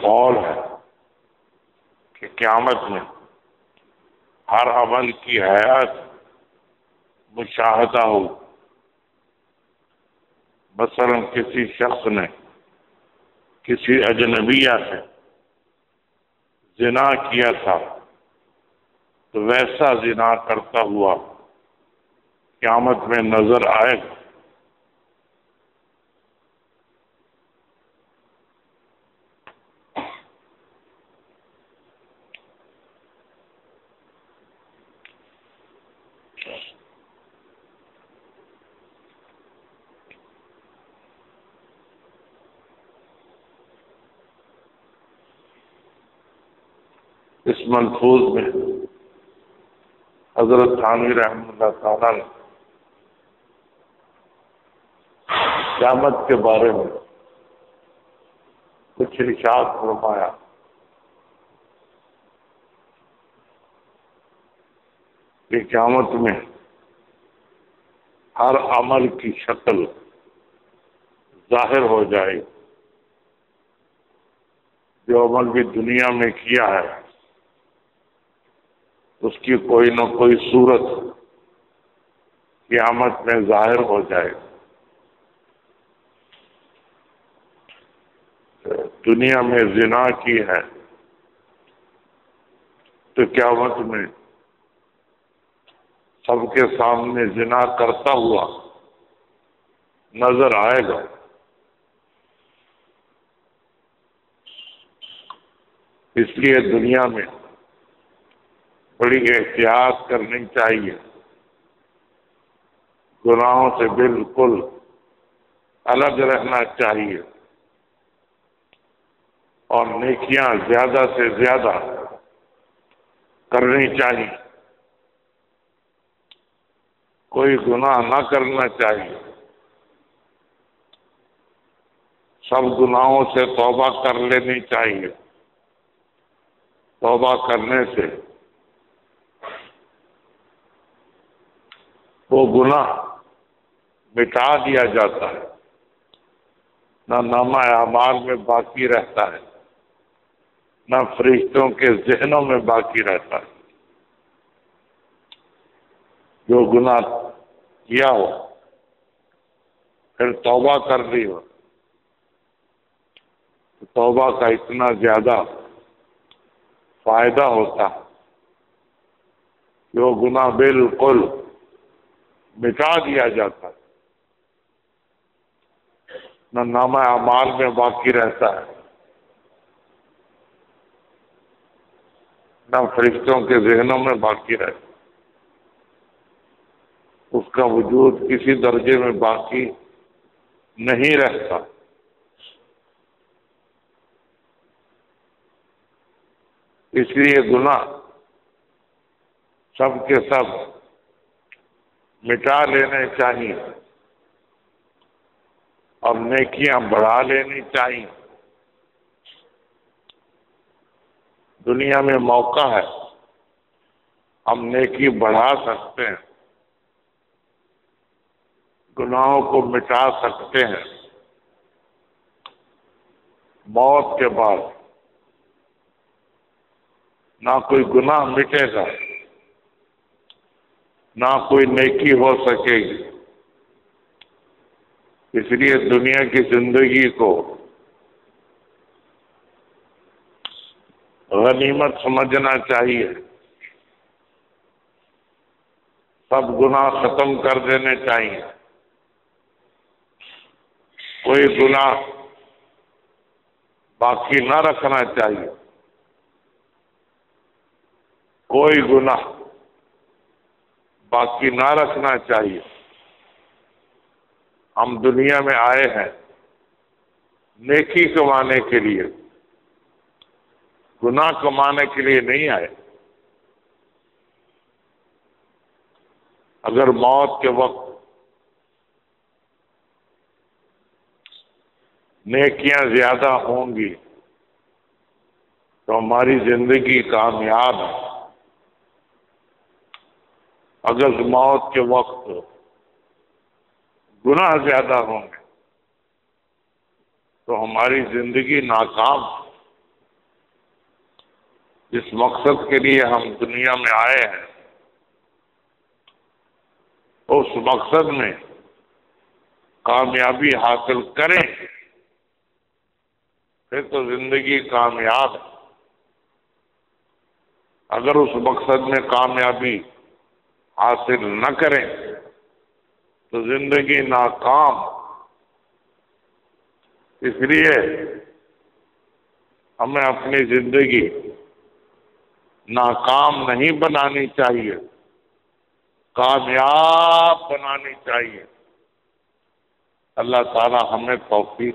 قول ہے کہ قیامت میں ہر عمل کی حیات مشاہدہ ہو. مثلا کسی شخص نے کسی اجنبیہ سے زنا کیا تھا تو ویسا زنا کرتا ہوا قیامت میں نظر آئے گا. اس ملفوظ میں حضرت تھانوی رحمۃ اللہ تعالیٰ نے قیامت کے بارے میں کچھ ارشاد فرمایا کہ قیامت میں ہر عمل کی شکل ظاہر ہو جائے. جو عمل بھی دنیا میں کیا ہے اس کی کوئی نہ کوئی صورت قیامت میں ظاہر ہو جائے. دنیا میں زنا کی ہے تو قیامت میں سب کے سامنے زنا کرتا ہوا نظر آئے گا. اس لیے دنیا میں بڑی احتیاط کرنی چاہیے. گناہوں سے بالکل الگ رہنا چاہیے اور نیکیاں زیادہ سے زیادہ کرنی چاہیے. کوئی گناہ نہ کرنا چاہیے. سب گناہوں سے توبہ کر لینی چاہیے. توبہ کرنے سے وہ گناہ مٹا دیا جاتا ہے، نہ نامہ اعمال میں باقی رہتا ہے نہ فرشتوں کے ذہنوں میں باقی رہتا ہے. جو گناہ کیا ہو پھر توبہ کر لی ہو تو توبہ کا اتنا زیادہ فائدہ ہوتا ہے کہ وہ گناہ بالکل مٹا دیا جاتا ہے، نہ نامہ اعمال میں باقی رہتا ہے نہ فرشتوں کے ذہنوں میں باقی رہتا ہے. اس کا وجود کسی درجے میں باقی نہیں رہتا. اس لیے گناہ سب کے سب مٹا لینے چاہیے اور نیکیاں بڑھا لینی چاہیے. دنیا میں موقع ہے، ہم نیکی بڑھا سکتے ہیں، گناہوں کو مٹا سکتے ہیں. موت کے بعد نہ کوئی گناہ مٹے گا نہ کوئی نیکی ہو سکے گی. اس لیے دنیا کی زندگی کو غنیمت سمجھنا چاہیے. سب گناہ ختم کر دینے چاہیے. کوئی گناہ باقی نہ رکھنا چاہیے. کوئی گناہ باقی نہ رکھنا چاہیے. ہم دنیا میں آئے ہیں نیکی کمانے کے لیے، گناہ کمانے کے لیے نہیں آئے. اگر موت کے وقت نیکیاں زیادہ ہوں گی تو ہماری زندگی کامیاب ہے. اگر موت کے وقت گناہ زیادہ ہوں گے تو ہماری زندگی ناکام ہے. جس مقصد کے لیے ہم دنیا میں آئے ہیں اس مقصد میں کامیابی حاصل کریں پھر تو زندگی کامیاب ہے۔ اگر اس مقصد میں کامیابی حاصل نہ کریں تو زندگی ناکام۔ اس لیے ہمیں اپنی زندگی ناکام نہیں بنانی چاہیے، کامیاب بنانی چاہیے۔ اللہ تعالی ہمیں توفیق